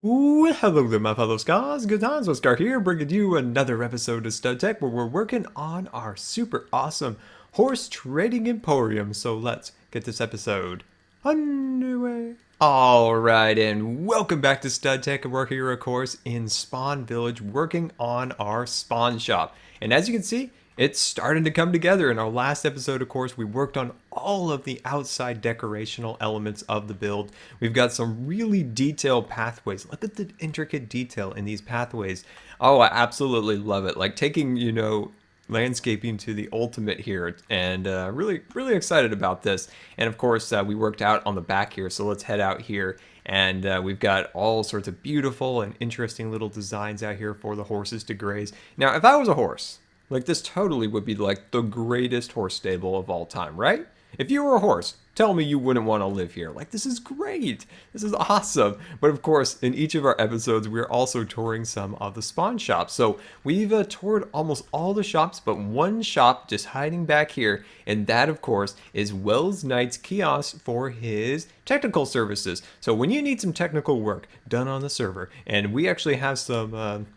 Well, hello there, my fellow scars. GoodTimesWithScar here, bringing you another episode of StudTech where we're working on our super awesome horse trading emporium. So let's get this episode underway. Alright, and welcome back to StudTech, and we're here, of course, in Spawn Village working on our spawn shop. And as you can see, it's starting to come together. In our last episode, of course, we worked on all of the outside decorational elements of the build. We've got some really detailed pathways. Look at the intricate detail in these pathways. Oh, I absolutely love it. Like taking, landscaping to the ultimate here, and really excited about this. And of course, we worked out on the back here, so let's head out here. And we've got all sorts of beautiful and interesting little designs out here for the horses to graze. Now, if I was a horse, like, this totally would be like the greatest horse stable of all time, right? If you were a horse, tell me you wouldn't want to live here. Like, this is great. This is awesome. But of course, in each of our episodes, we're also touring some of the spawn shops. So we've toured almost all the shops, but one shop just hiding back here. And that, of course, is Wells Knight's kiosk for his technical services. So when you need some technical work done on the server, and we actually have some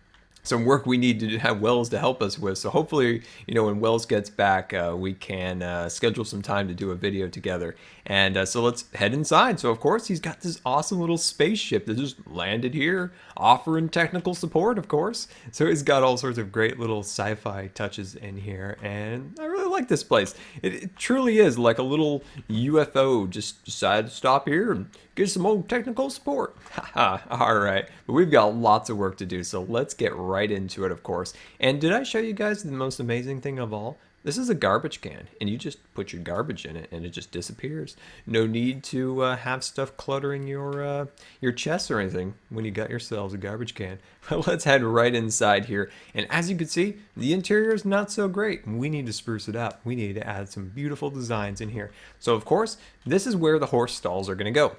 work we need to have Wells to help us with. So hopefully, when Wells gets back, we can schedule some time to do a video together. And so let's head inside. So of course, he's got this awesome little spaceship that just landed here, offering technical support, of course. So he's got all sorts of great little sci-fi touches in here. And I really like this place. It truly is like a little UFO just decided to stop here and get some old technical support. Haha, all right. But we've got lots of work to do, so let's get right into it, of course. And did I show you guys the most amazing thing of all? This is a garbage can, and you just put your garbage in it, and it just disappears. No need to have stuff cluttering your chest or anything when you got yourselves a garbage can. But let's head right inside here. And as you can see, the interior is not so great. We need to spruce it up. We need to add some beautiful designs in here. So of course, this is where the horse stalls are going to go.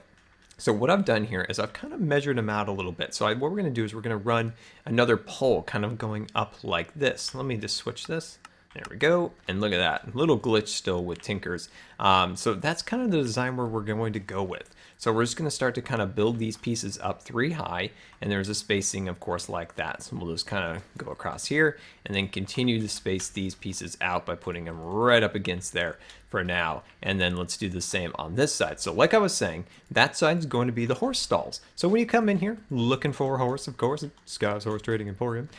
So what I've done here is I've kind of measured them out a little bit. So what we're going to do is we're going to run another pole kind of going up like this. Let me just switch this. There we go. And look at that. A little glitch still with Tinkers. So that's kind of the design where we're going to go with. So we're just going to start to kind of build these pieces up 3 high, and there's a spacing, of course, like that. So we'll just kind of go across here and then continue to space these pieces out by putting them right up against there for now. And then let's do the same on this side. So like I was saying, that side is going to be the horse stalls. So when you come in here looking for a horse, of course, Sky's Horse Trading Emporium,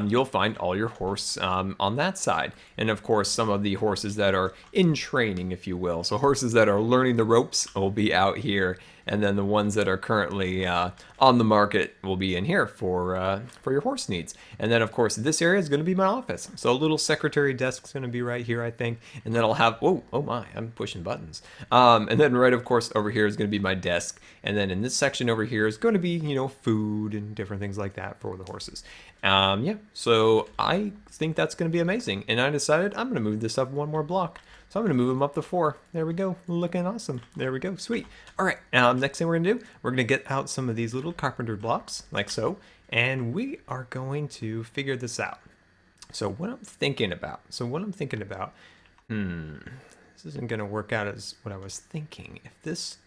you'll find all your horse on that side. And of course, some of the horses that are in training, if you will. So horses that are learning the ropes will be out here, and then the ones that are currently on the market will be in here for your horse needs. And then of course this area is going to be my office. So a little secretary desk is going to be right here, I think. And then I'll have, whoa, oh my, I'm pushing buttons. And then right, of course, over here is going to be my desk. And then in this section over here is going to be, food and different things like that for the horses. Yeah, so I think that's going to be amazing. And I decided I'm going to move this up 1 more block. So I'm going to move them up to 4. There we go. Looking awesome. There we go. Sweet. All right. Next thing we're going to do, we're going to get out some of these little Carpenter blocks like so. And we are going to figure this out. So what I'm thinking about, this isn't going to work out as what I was thinking.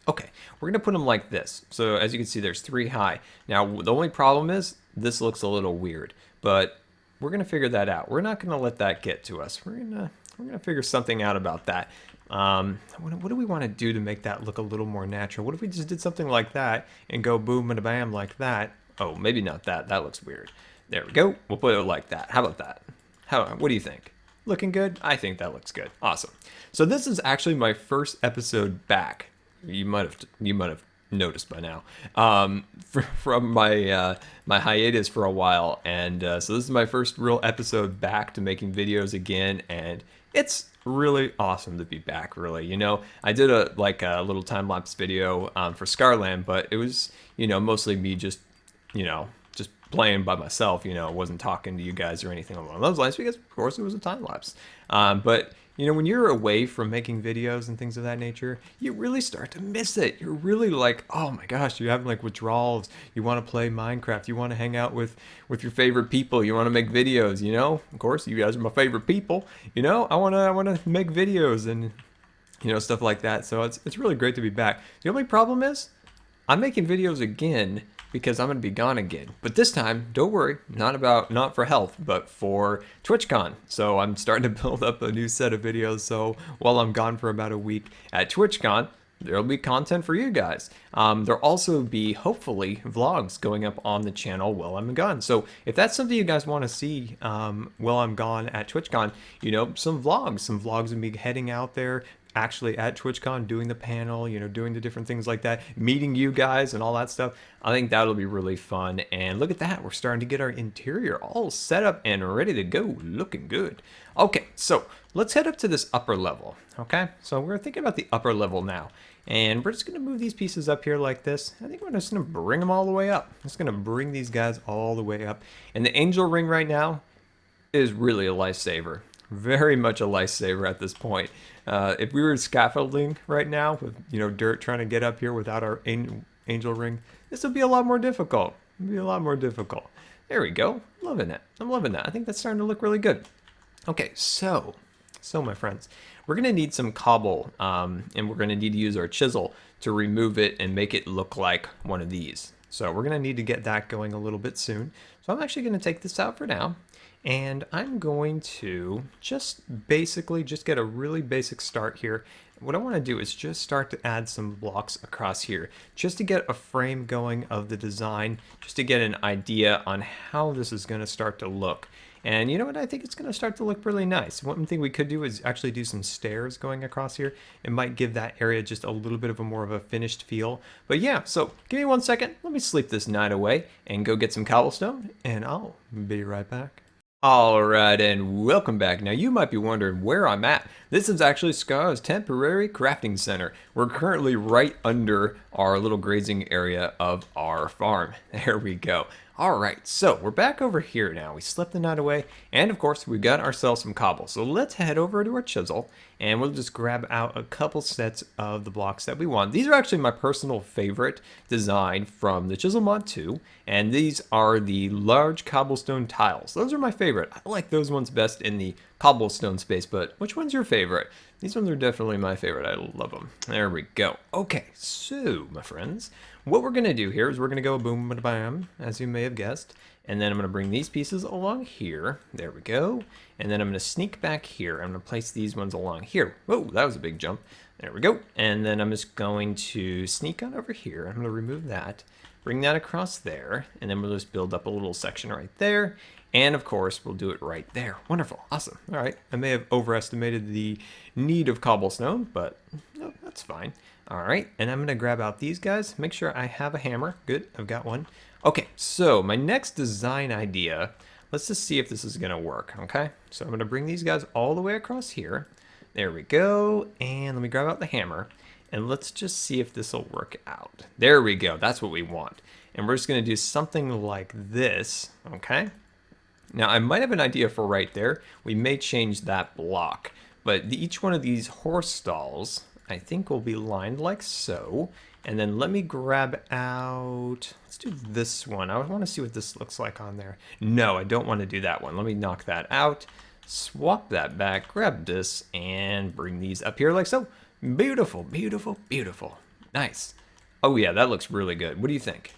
Okay, we're going to put them like this. So as you can see, there's 3 high. Now, the only problem is this looks a little weird, but we're going to figure that out. We're not going to let that get to us. We're gonna figure something out about that. What do we want to do to make that look a little more natural? What if we just did something like that and go boom and a bam like that? Oh, maybe not that. That looks weird. There we go. We'll put it like that. How about that? What do you think? Looking good? I think that looks good. Awesome. So this is actually my first episode back. You might have noticed by now, from my my hiatus for a while, and so this is my first real episode back to making videos again, and it's really awesome to be back. Really, I did a little time-lapse video for Scarland, but it was mostly me just playing by myself. I wasn't talking to you guys or anything along those lines because of course it was a time lapse. But when you're away from making videos and things of that nature, you really start to miss it. You're really like, oh my gosh, you're having withdrawals. You want to play Minecraft. You want to hang out with your favorite people. You want to make videos. Of course, you guys are my favorite people. I want to make videos and stuff like that. So it's really great to be back. The only problem is I'm making videos again because I'm going to be gone again. But this time, don't worry, not for health, but for TwitchCon. So I'm starting to build up a new set of videos. So while I'm gone for about a week at TwitchCon, there'll be content for you guys. There'll also be, hopefully, vlogs going up on the channel while I'm gone. So if that's something you guys want to see while I'm gone at TwitchCon, you know, some vlogs of me heading out there, actually at TwitchCon, doing the panel, you know, doing the different things like that, meeting you guys and all that stuff. I think that'll be really fun. And look at that, we're starting to get our interior all set up and ready to go, looking good. Okay, so let's head up to this upper level. Okay, so we're thinking about the upper level now. And we're just going to move these pieces up here like this. I think we're just going to bring them all the way up. Just going to bring these guys all the way up. And the angel ring right now is really a lifesaver. Very much a lifesaver at this point. If we were scaffolding right now with, you know, dirt trying to get up here without our angel ring, this would be a lot more difficult. It'd be a lot more difficult. There we go. Loving it. I'm loving that. I think that's starting to look really good. Okay, so my friends, we're going to need some cobble, and we're going to need to use our chisel to remove it and make it look like one of these. So we're going to need to get that going a little bit soon. So I'm actually going to take this out for now, and I'm going to just get a really basic start here. What I want to do is just start to add some blocks across here, just to get a frame going of the design, just to get an idea on how this is going to start to look. And you know what? I think it's going to start to look really nice. One thing we could do is actually do some stairs going across here. It might give that area just a little bit of a more of a finished feel. But yeah, so give me 1 second. Let me sleep this night away and go get some cobblestone, and I'll be right back. Alright, and welcome back. Now you might be wondering where I'm at. This is actually Scar's temporary crafting center. We're currently right under our little grazing area of our farm. There we go. Alright, so we're back over here now. We slept the night away, and of course we got ourselves some cobble. So let's head over to our chisel, and we'll just grab out a couple sets of the blocks that we want. These are actually my personal favorite design from the Chisel Mod 2, and these are the large cobblestone tiles. Those are my favorite. I like those ones best in the cobblestone space, but which one's your favorite? These ones are definitely my favorite. I love them. There we go. Okay, so my friends, what we're going to do here is we're going to go boom, bada, bam, as you may have guessed. And then I'm going to bring these pieces along here. There we go. And then I'm going to sneak back here. I'm going to place these ones along here. Whoa, that was a big jump. There we go. And then I'm just going to sneak on over here. I'm going to remove that, bring that across there, and then we'll just build up a little section right there. And of course, we'll do it right there. Wonderful. Awesome. All right. I may have overestimated the need of cobblestone, but no, that's fine. All right. And I'm going to grab out these guys. Make sure I have a hammer. Good. I've got one. Okay. So my next design idea, let's just see if this is going to work. Okay. So I'm going to bring these guys all the way across here. There we go. And let me grab out the hammer. And let's just see if this will work out. There we go. That's what we want. And we're just going to do something like this. Okay. Now, I might have an idea for right there. We may change that block, but each one of these horse stalls, I think, will be lined like so. And then let me grab out, let's do this one. I want to see what this looks like on there. No, I don't want to do that one. Let me knock that out, swap that back, grab this, and bring these up here like so. Beautiful, beautiful, beautiful. Nice. Oh yeah, that looks really good. What do you think?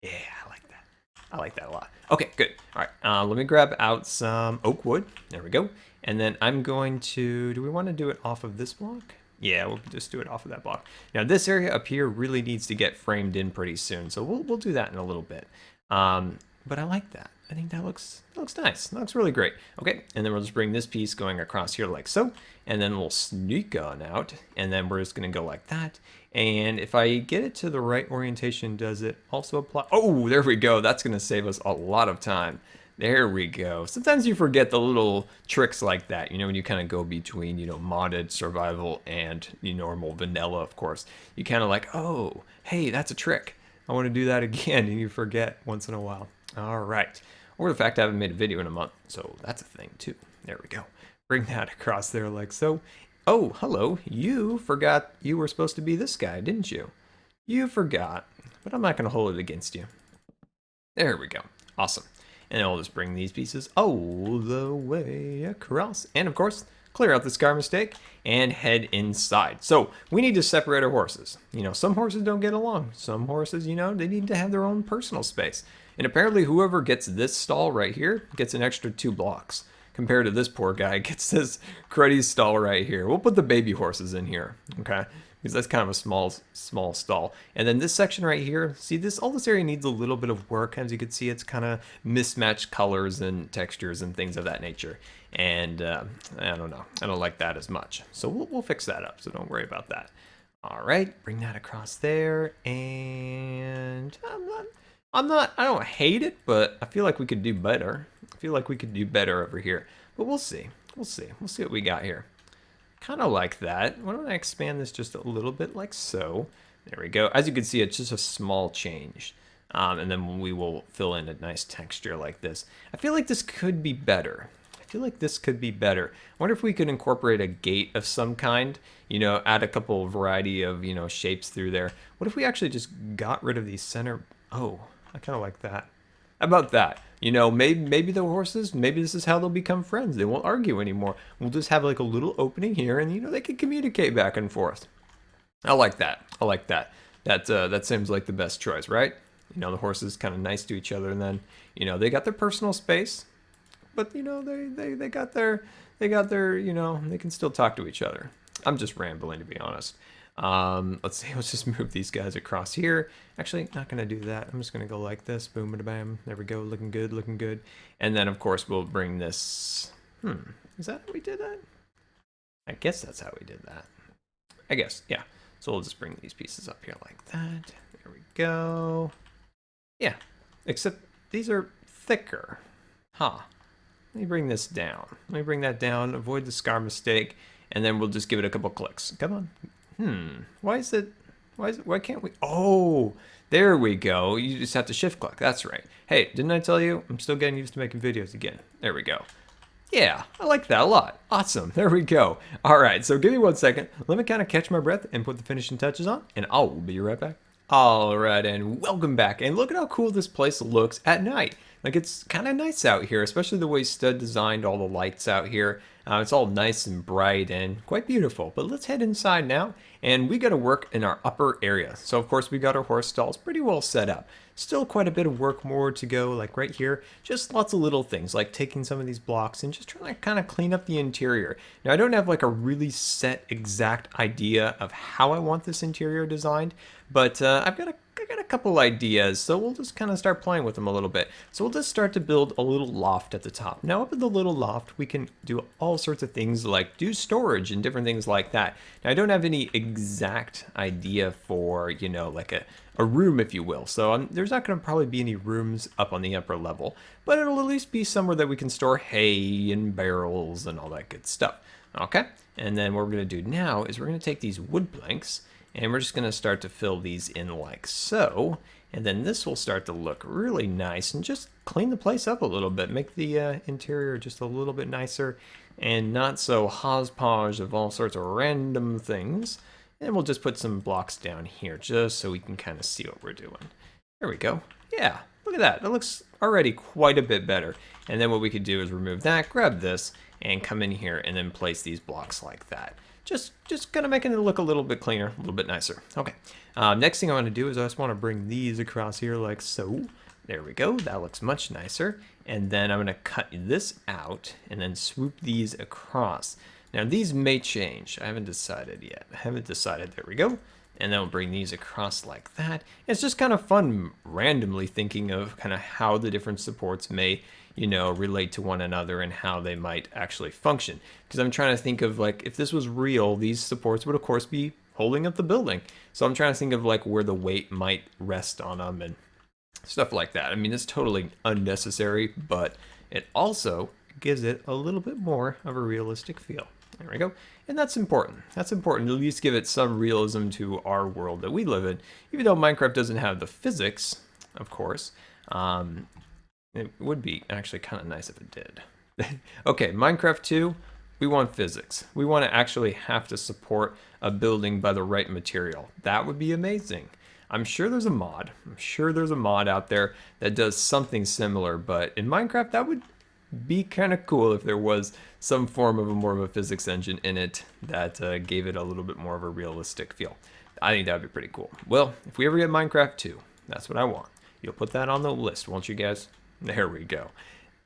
Yeah, I like that. I like that a lot. Okay, good. All right, let me grab out some oak wood. There we go. And then I'm going to, do we want to do it off of this block? Yeah, we'll just do it off of that block. Now this area up here really needs to get framed in pretty soon, so we'll do that in a little bit. But I like that. I think that looks nice. That looks really great. Okay, and then we'll just bring this piece going across here like so, and then we'll sneak on out, and then we're just gonna go like that. And if I get it to the right orientation, does it also apply? Oh, there we go. That's gonna save us a lot of time. There we go. Sometimes you forget the little tricks like that, you know, when you kind of go between, you know, modded survival and the normal vanilla, of course. You kind of like, oh, hey, that's a trick. I want to do that again, and you forget once in a while. All right. Or the fact I haven't made a video in a month, so that's a thing too. There we go. Bring that across there like so. Oh, hello. You forgot you were supposed to be this guy, didn't you? You forgot, but I'm not going to hold it against you. There we go. Awesome. And I'll just bring these pieces all the way across. And of course, clear out the scar mistake, and head inside. So we need to separate our horses. You know, some horses don't get along. Some horses, you know, they need to have their own personal space. And apparently whoever gets this stall right here gets an extra 2 blocks. Compared to this poor guy gets this cruddy stall right here. We'll put the baby horses in here, okay? Because that's kind of a small stall. And then this section right here, see this, all this area needs a little bit of work. As you can see, it's kind of mismatched colors and textures and things of that nature. And I don't know, I don't like that as much. So we'll fix that up, so don't worry about that. All right, bring that across there. And I don't hate it, but I feel like we could do better. I feel like we could do better over here, but we'll see. We'll see what we got here. Kind of like that. Why don't I expand this just a little bit like so? There we go. As you can see, it's just a small change. And then we will fill in a nice texture like this. I feel like this could be better. I wonder if we could incorporate a gate of some kind, you know, add a couple variety of, you know, shapes through there. What if we actually just got rid of these center? Oh, I kind of like that. How about that? You know, maybe the horses, maybe this is how they'll become friends. They won't argue anymore. We'll just have like a little opening here, and you know, they can communicate back and forth. I like that. I like that. That seems like the best choice, right? You know, the horses kind of nice to each other, and then, you know, they got their personal space, but you know, they got their, you know, they can still talk to each other. I'm just rambling, to be honest. Let's see, let's just move these guys across here. Actually, not gonna do that. I'm just gonna go like this, boom, bada bam. There we go, looking good, looking good. And then of course we'll bring this, is that how we did that? I guess that's how we did that. I guess, yeah. So we'll just bring these pieces up here like that. There we go. Yeah, except these are thicker. Huh. Let me bring this down. Let me bring that down, avoid the scar mistake, and then we'll just give it a couple clicks. Come on. Why can't we? Oh, there we go. You just have to shift click. That's right. Hey, didn't I tell you? I'm still getting used to making videos again. There we go. Yeah, I like that a lot. Awesome. There we go. All right, so give me 1 second. Let me kind of catch my breath and put the finishing touches on, and I'll be right back. All right, and welcome back. And look at how cool this place looks at night. Like, it's kind of nice out here, especially the way Stud designed all the lights out here. It's all nice and bright and quite beautiful. But let's head inside now, and we got to work in our upper area. So, of course, we got our horse stalls pretty well set up. Still quite a bit of work more to go, like right here. Just lots of little things, like taking some of these blocks and just trying to kind of clean up the interior. Now, I don't have like a really set exact idea of how I want this interior designed, but I got a couple ideas, so we'll just kind of start playing with them a little bit. So we'll just start to build a little loft at the top. Now up in the little loft, we can do all sorts of things like do storage and different things like that. Now I don't have any exact idea for, you know, like a room, if you will. So there's not going to probably be any rooms up on the upper level, but it'll at least be somewhere that we can store hay and barrels and all that good stuff. Okay, and then what we're going to do now is we're going to take these wood planks and we're just going to start to fill these in like so. And then this will start to look really nice and just clean the place up a little bit. Make the interior just a little bit nicer and not so hodgepodge of all sorts of random things. And we'll just put some blocks down here just so we can kind of see what we're doing. There we go. Yeah, look at that. That looks already quite a bit better. And then what we could do is remove that, grab this, and come in here and then place these blocks like that. Just kind of making it look a little bit cleaner, a little bit nicer. Okay, next thing I want to do is I just want to bring these across here like so. There we go, that looks much nicer. And then I'm going to cut this out and then swoop these across. Now these may change, I haven't decided yet. There we go. And then we'll bring these across like that. It's just kind of fun randomly thinking of kind of how the different supports may, you know, relate to one another and how they might actually function. Because I'm trying to think of like, if this was real, these supports would of course be holding up the building. So I'm trying to think of like where the weight might rest on them and stuff like that. I mean, it's totally unnecessary, but it also gives it a little bit more of a realistic feel. There we go. And that's important. That's important to at least give it some realism to our world that we live in. Even though Minecraft doesn't have the physics, of course, it would be actually kind of nice if it did. Okay, Minecraft 2, we want physics. We want to actually have to support a building by the right material. That would be amazing. I'm sure there's a mod. I'm sure there's a mod out there that does something similar, but in Minecraft, that would be kind of cool if there was some form of more of a physics engine in it that gave it a little bit more of a realistic feel. I think that would be pretty cool. Well, if we ever get Minecraft 2, that's what I want. You'll put that on the list, won't you guys? There we go.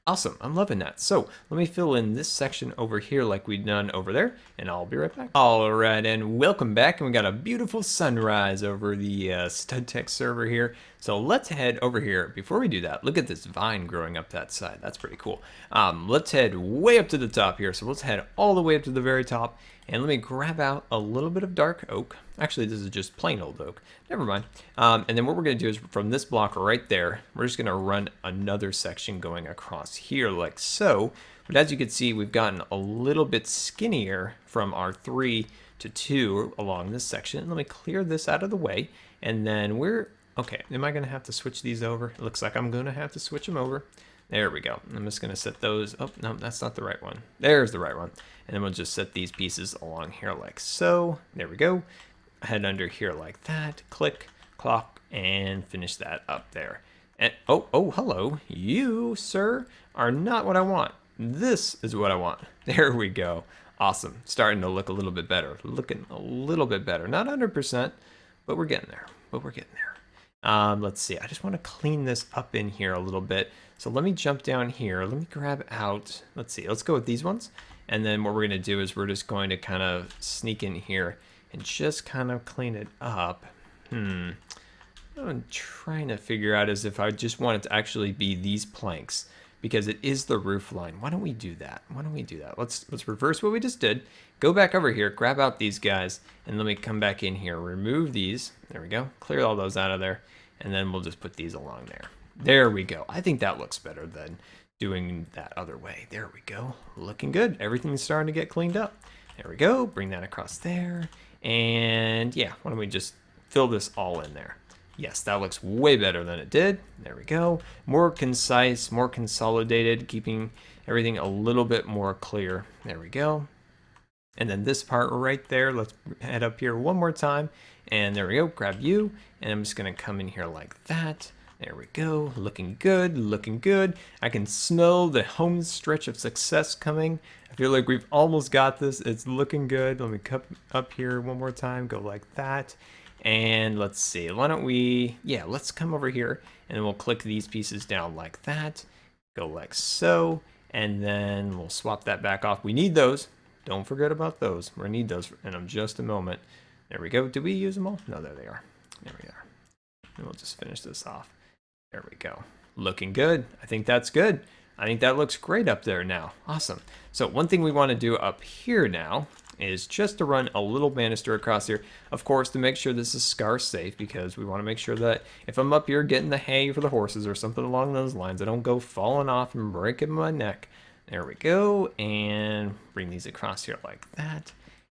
Awesome, I'm loving that. So let me fill in this section over here like we've done over there, and I'll be right back. All right, and welcome back. And we got a beautiful sunrise over the StudTech server here. So let's head over here. Before we do that, look at this vine growing up that side. That's pretty cool. Let's head way up to the top here. So let's head all the way up to the very top. And let me grab out a little bit of dark oak. Actually, this is just plain old oak. Never mind. And then what we're going to do is from this block right there, we're just going to run another section going across here like so. But as you can see, we've gotten a little bit skinnier from our 3 to 2 along this section. Let me clear this out of the way. And then okay, am I going to have to switch these over? It looks like I'm going to have to switch them over. There we go. I'm just going to set those. Oh, no, that's not the right one. There's the right one. And then we'll just set these pieces along here like so. There we go. Head under here like that. Click, clock, and finish that up there. And oh, hello. You, sir, are not what I want. This is what I want. There we go. Awesome. Starting to look a little bit better. Looking a little bit better. Not 100%, but we're getting there. Let's see. I just want to clean this up in here a little bit. So let me jump down here. Let me grab out. Let's see. Let's go with these ones. And then what we're going to do is we're just going to kind of sneak in here and just kind of clean it up. What I'm trying to figure out is if I just want it to actually be these planks, because it is the roof line. Why don't we do that? Let's reverse what we just did. Go back over here, grab out these guys, and let me come back in here. Remove these. There we go. Clear all those out of there. And then we'll just put these along there. There we go. I think that looks better than doing that other way. There we go. Looking good. Everything's starting to get cleaned up. There we go. Bring that across there. And yeah, why don't we just fill this all in there? Yes, that looks way better than it did. There we go. More concise, more consolidated, keeping everything a little bit more clear. There we go. And then this part right there, let's head up here one more time. And there we go, grab you. And I'm just gonna come in here like that. There we go, looking good, looking good. I can smell the home stretch of success coming. I feel like we've almost got this. It's looking good. Let me come up here one more time, go like that. And let's see, why don't we, yeah, let's come over here and then we'll click these pieces down like that. Go like so, and then we'll swap that back off. We need those. Don't forget about those. We're gonna need those in just a moment. There we go. Did we use them all? No, there they are. There we are. And we'll just finish this off. There we go. Looking good. I think that's good. I think that looks great up there now. Awesome. So one thing we want to do up here now is just to run a little banister across here. Of course, to make sure this is scar safe, because we want to make sure that if I'm up here getting the hay for the horses or something along those lines, I don't go falling off and breaking my neck. There we go. And bring these across here like that.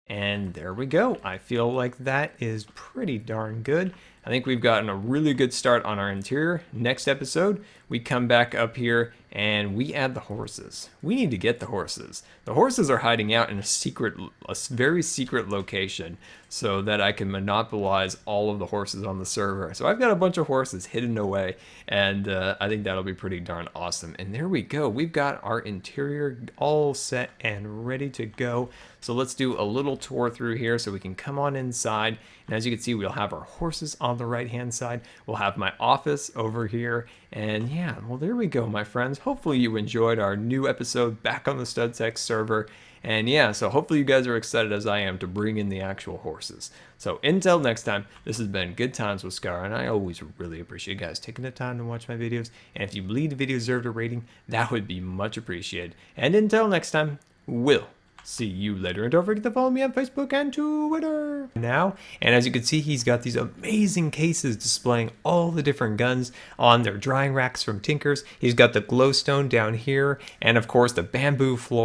And there we go. I feel like that is pretty darn good. I think we've gotten a really good start on our interior. Next episode, we come back up here and we add the horses. We need to get the horses. The horses are hiding out in a very secret location so that I can monopolize all of the horses on the server. So I've got a bunch of horses hidden away, and I think that'll be pretty darn awesome. And there we go. We've got our interior all set and ready to go. So let's do a little tour through here so we can come on inside. And as you can see, we'll have our horses on the right-hand side. We'll have my office over here. And yeah, well, there we go, my friends. Hopefully you enjoyed our new episode back on the StudTech server. And yeah, so hopefully you guys are excited as I am to bring in the actual horses. So until next time, this has been Good Times with Scar, and I always really appreciate you guys taking the time to watch my videos. And if you believe the video deserved a rating, that would be much appreciated. And until next time, we'll see you later, and don't forget to follow me on Facebook and Twitter now. And as you can see, he's got these amazing cases displaying all the different guns on their drying racks from Tinkers. He's got the glowstone down here, and of course the bamboo floor.